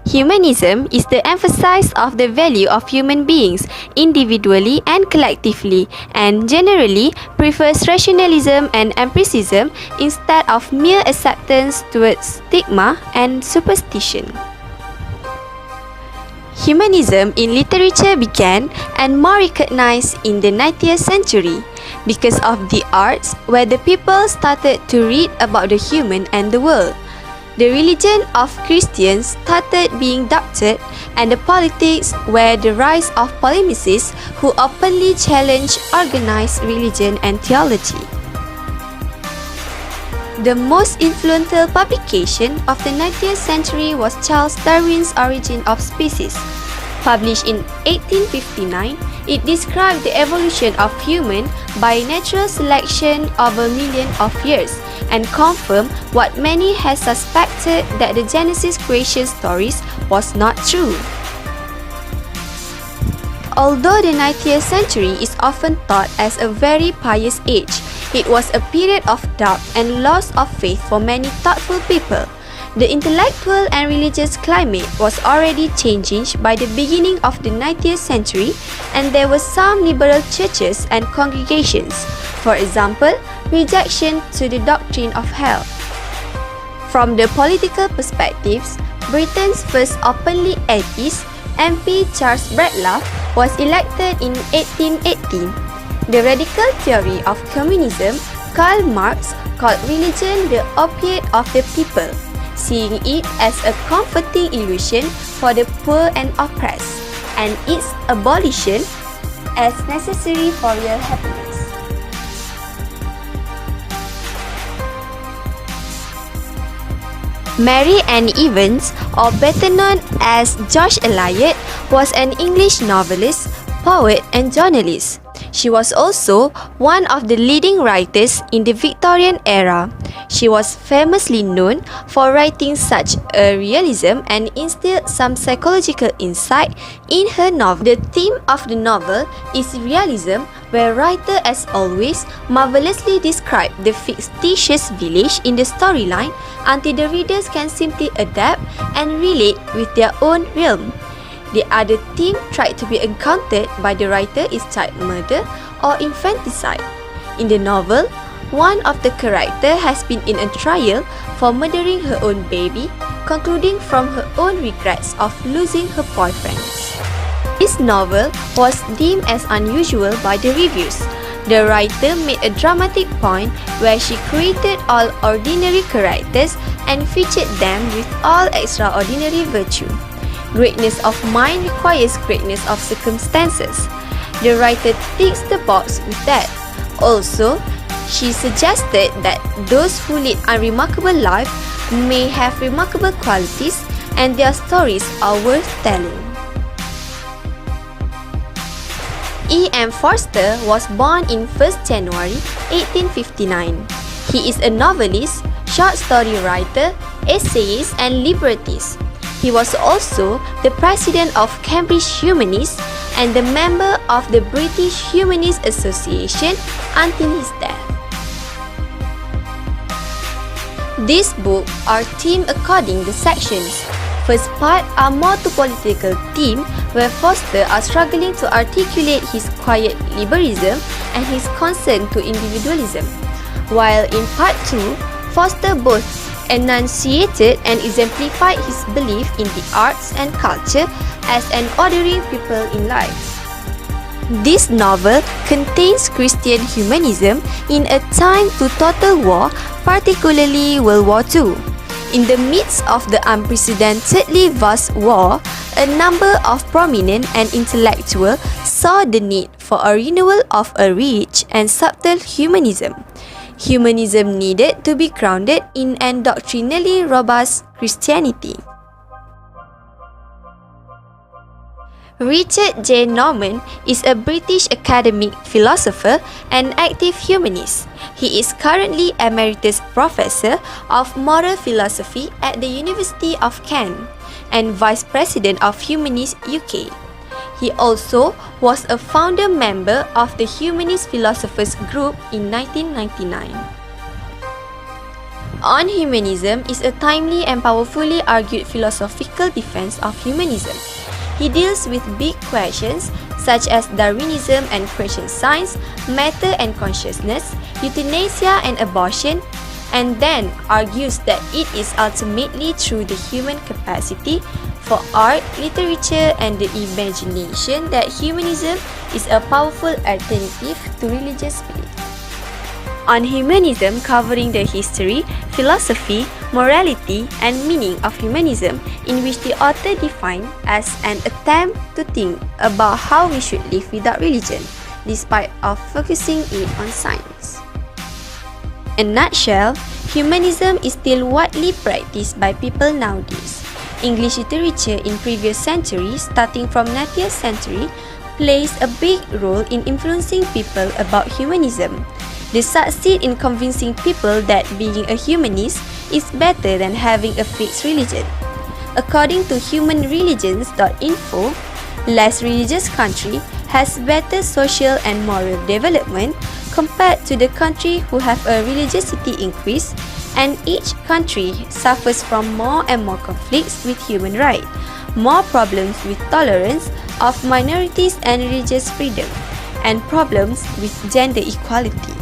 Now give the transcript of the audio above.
Humanism is the emphasis of the value of human beings individually and collectively, and generally prefers rationalism and empiricism instead of mere acceptance towards stigma and superstition. Humanism in literature began and more recognized in the 19th century because of the arts where the people started to read about the human and the world. The religion of Christians started being doubted, and the politics were the rise of polemicists who openly challenged organized religion and theology. The most influential publication of the 19th century was Charles Darwin's Origin of Species. Published in 1859, it described the evolution of human by natural selection over millions of years and confirmed what many had suspected, that the Genesis creation stories was not true. Although the 19th century is often thought as a very pious age, it was a period of doubt and loss of faith for many thoughtful people. The intellectual and religious climate was already changing by the beginning of the 19th century, and there were some liberal churches and congregations, for example, rejection to the doctrine of hell. From the political perspectives, Britain's first openly atheist, MP Charles Bradlaugh, was elected in 1818. The radical theory of communism, Karl Marx called religion the opiate of the people, seeing it as a comforting illusion for the poor and oppressed, and its abolition as necessary for real happiness. Mary Ann Evans, or better known as George Eliot, was an English novelist, poet, and journalist. She was also one of the leading writers in the Victorian era. She was famously known for writing such a realism and instilled some psychological insight in her novel. The theme of the novel is realism, where writer, as always, marvelously describe the fictitious village in the storyline until the readers can simply adapt and relate with their own realm. The other theme tried to be encountered by the writer is child murder or infanticide. In the novel, one of the characters has been in a trial for murdering her own baby, concluding from her own regrets of losing her boyfriend. This novel was deemed as unusual by the reviews. The writer made a dramatic point where she created all ordinary characters and featured them with all extraordinary virtue. Greatness of mind requires greatness of circumstances. The writer ticks the box with that. Also, she suggested that those who lead unremarkable lives may have remarkable qualities, and their stories are worth telling. E.M. Forster was born in 1st January 1859. He is a novelist, short story writer, essayist, and librettist. He was also the president of Cambridge Humanists and the member of the British Humanist Association until his death. These books are themed according to sections. First part are more to political theme, where Forster are struggling to articulate his quiet liberalism and his concern to individualism, while in part 2, Forster both enunciated and exemplified his belief in the arts and culture as an ordering people in life. This novel contains Christian humanism in a time to total war, particularly World War II. In the midst of the unprecedentedly vast war, a number of prominent and intellectuals saw the need for a renewal of a rich and subtle humanism. Humanism needed to be grounded in an doctrinally robust Christianity. Richard J. Norman is a British academic philosopher and active humanist. He is currently Emeritus Professor of Moral Philosophy at the University of Kent and Vice President of Humanist UK. He also was a founder member of the Humanist Philosophers Group in 1999. On Humanism is a timely and powerfully argued philosophical defense of humanism. He deals with big questions such as Darwinism and creation science, matter and consciousness, euthanasia and abortion, and then argues that it is ultimately through the human capacity for art, literature, and the imagination that humanism is a powerful alternative to religious belief. On Humanism, covering the history, philosophy, morality, and meaning of humanism, in which the author defined as an attempt to think about how we should live without religion, despite of focusing it on science. In a nutshell, humanism is still widely practiced by people nowadays. English literature in previous centuries, starting from 19th century, plays a big role in influencing people about humanism. They succeed in convincing people that being a humanist is better than having a fixed religion. According to humanreligions.info, less religious country has better social and moral development compared to the country who have a religiosity increase, and each country suffers from more and more conflicts with human rights, more problems with tolerance of minorities and religious freedom, and problems with gender equality.